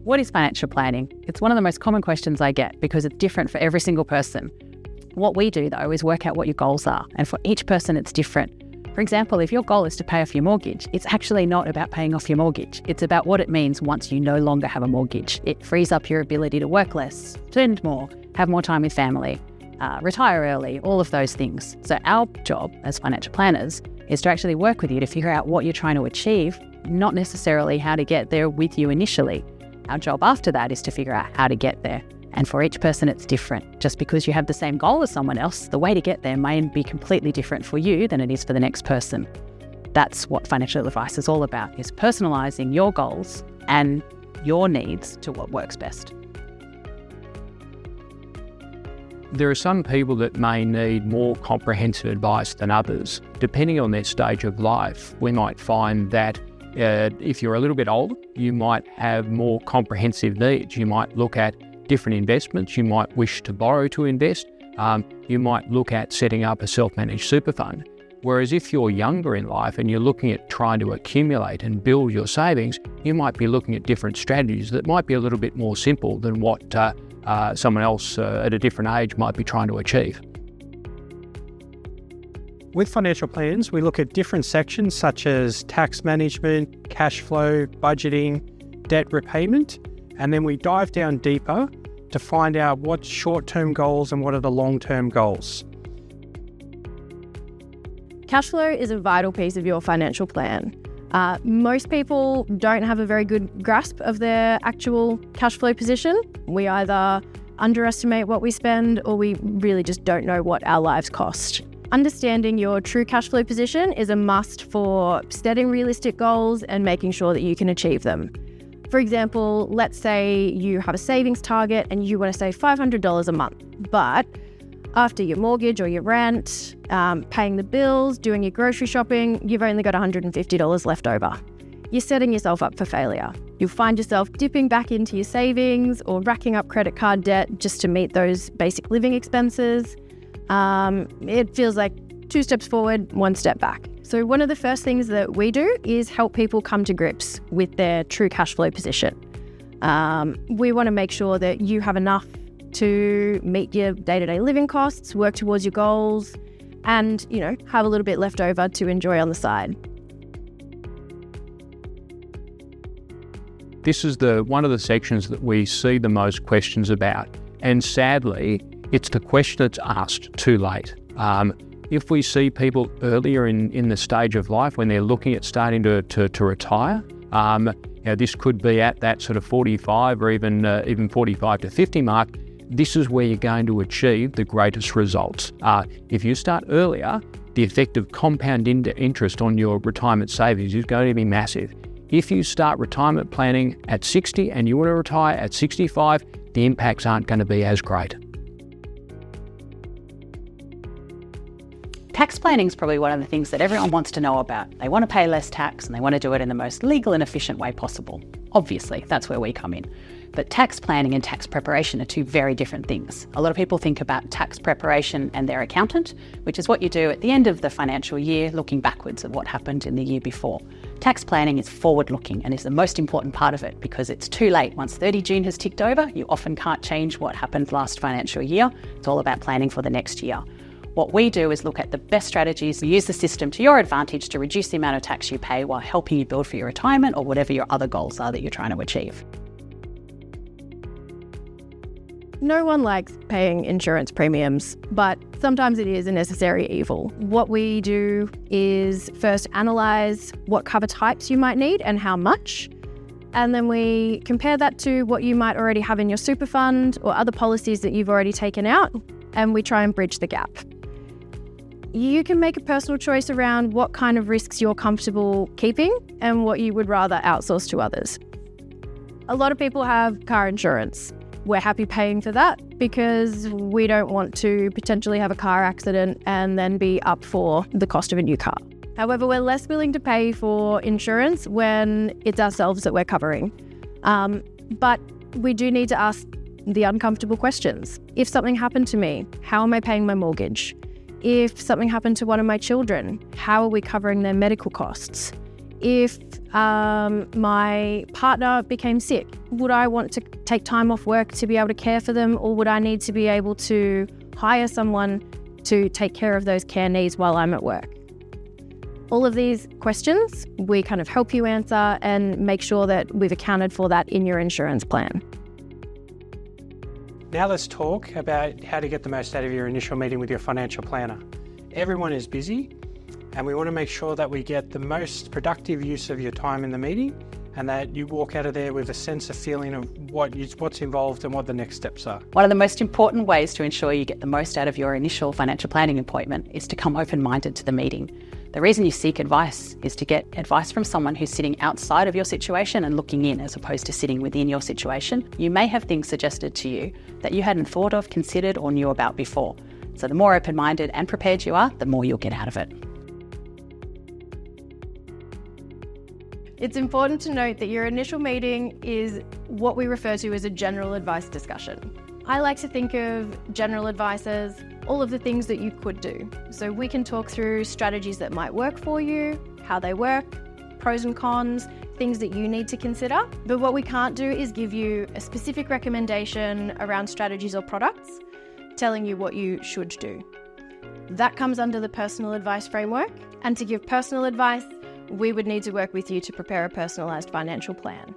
What is financial planning? It's one of the most common questions I get because it's different for every single person. What we do though is work out what your goals are, and for each person it's different. For example, if your goal is to pay off your mortgage, it's actually not about paying off your mortgage. It's about what it means once you no longer have a mortgage. It frees up your ability to work less, spend more, have more time with family, retire early, all of those things. So our job as financial planners is to actually work with you to figure out what you're trying to achieve, not necessarily how to get there with you initially. Our job after that is to figure out how to get there. And for each person, it's different. Just because you have the same goal as someone else, the way to get there may be completely different for you than it is for the next person. That's what financial advice is all about, is personalising your goals and your needs to what works best. There are some people that may need more comprehensive advice than others. Depending on their stage of life, we might find that if you're a little bit older, you might have more comprehensive needs. You might look at different investments. You might wish to borrow to invest. You might look at setting up a self-managed super fund. Whereas if you're younger in life and you're looking at trying to accumulate and build your savings, you might be looking at different strategies that might be a little bit more simple than what someone else at a different age might be trying to achieve. With financial plans, we look at different sections such as tax management, cash flow, budgeting, debt repayment, and then we dive down deeper to find out what's short-term goals and what are the long-term goals. Cash flow is a vital piece of your financial plan. Most people don't have a very good grasp of their actual cash flow position. We either underestimate what we spend or we really just don't know what our lives cost. Understanding your true cash flow position is a must for setting realistic goals and making sure that you can achieve them. For example, let's say you have a savings target and you want to save $500 a month, but after your mortgage or your rent, paying the bills, doing your grocery shopping, you've only got $150 left over. You're setting yourself up for failure. You'll find yourself dipping back into your savings or racking up credit card debt just to meet those basic living expenses. It feels like 2 steps forward, 1 step back. So one of the first things that we do is help people come to grips with their true cash flow position. We want to make sure that you have enough to meet your day-to-day living costs, work towards your goals, and, have a little bit left over to enjoy on the side. This is one of the sections that we see the most questions about. And sadly, it's the question that's asked too late. If we see people earlier in the stage of life when they're looking at starting to retire, this could be at that sort of 45 or even 45 to 50 mark. This is where you're going to achieve the greatest results. If you start earlier, the effect of compound interest on your retirement savings is going to be massive. If you start retirement planning at 60 and you want to retire at 65, the impacts aren't going to be as great. Tax planning is probably one of the things that everyone wants to know about. They want to pay less tax and they want to do it in the most legal and efficient way possible. Obviously, that's where we come in. But tax planning and tax preparation are 2 very different things. A lot of people think about tax preparation and their accountant, which is what you do at the end of the financial year, looking backwards at what happened in the year before. Tax planning is forward-looking and is the most important part of it because it's too late. Once 30 June has ticked over, you often can't change what happened last financial year. It's all about planning for the next year. What we do is look at the best strategies, use the system to your advantage to reduce the amount of tax you pay while helping you build for your retirement or whatever your other goals are that you're trying to achieve. No one likes paying insurance premiums, but sometimes it is a necessary evil. What we do is first analyse what cover types you might need and how much, and then we compare that to what you might already have in your super fund or other policies that you've already taken out, and we try and bridge the gap. You can make a personal choice around what kind of risks you're comfortable keeping and what you would rather outsource to others. A lot of people have car insurance. We're happy paying for that because we don't want to potentially have a car accident and then be up for the cost of a new car. However, we're less willing to pay for insurance when it's ourselves that we're covering. But we do need to ask the uncomfortable questions. If something happened to me, how am I paying my mortgage? If something happened to one of my children, how are we covering their medical costs? If my partner became sick, would I want to take time off work to be able to care for them, or would I need to be able to hire someone to take care of those care needs while I'm at work? All of these questions, we kind of help you answer and make sure that we've accounted for that in your insurance plan. Now let's talk about how to get the most out of your initial meeting with your financial planner. Everyone is busy, and we want to make sure that we get the most productive use of your time in the meeting and that you walk out of there with a sense of feeling of what's involved and what the next steps are. One of the most important ways to ensure you get the most out of your initial financial planning appointment is to come open-minded to the meeting. The reason you seek advice is to get advice from someone who's sitting outside of your situation and looking in, as opposed to sitting within your situation. You may have things suggested to you that you hadn't thought of, considered, or knew about before. So the more open-minded and prepared you are, the more you'll get out of it. It's important to note that your initial meeting is what we refer to as a general advice discussion. I like to think of general advice as all of the things that you could do. So we can talk through strategies that might work for you, how they work, pros and cons, things that you need to consider. But what we can't do is give you a specific recommendation around strategies or products, telling you what you should do. That comes under the personal advice framework. And to give personal advice, we would need to work with you to prepare a personalised financial plan.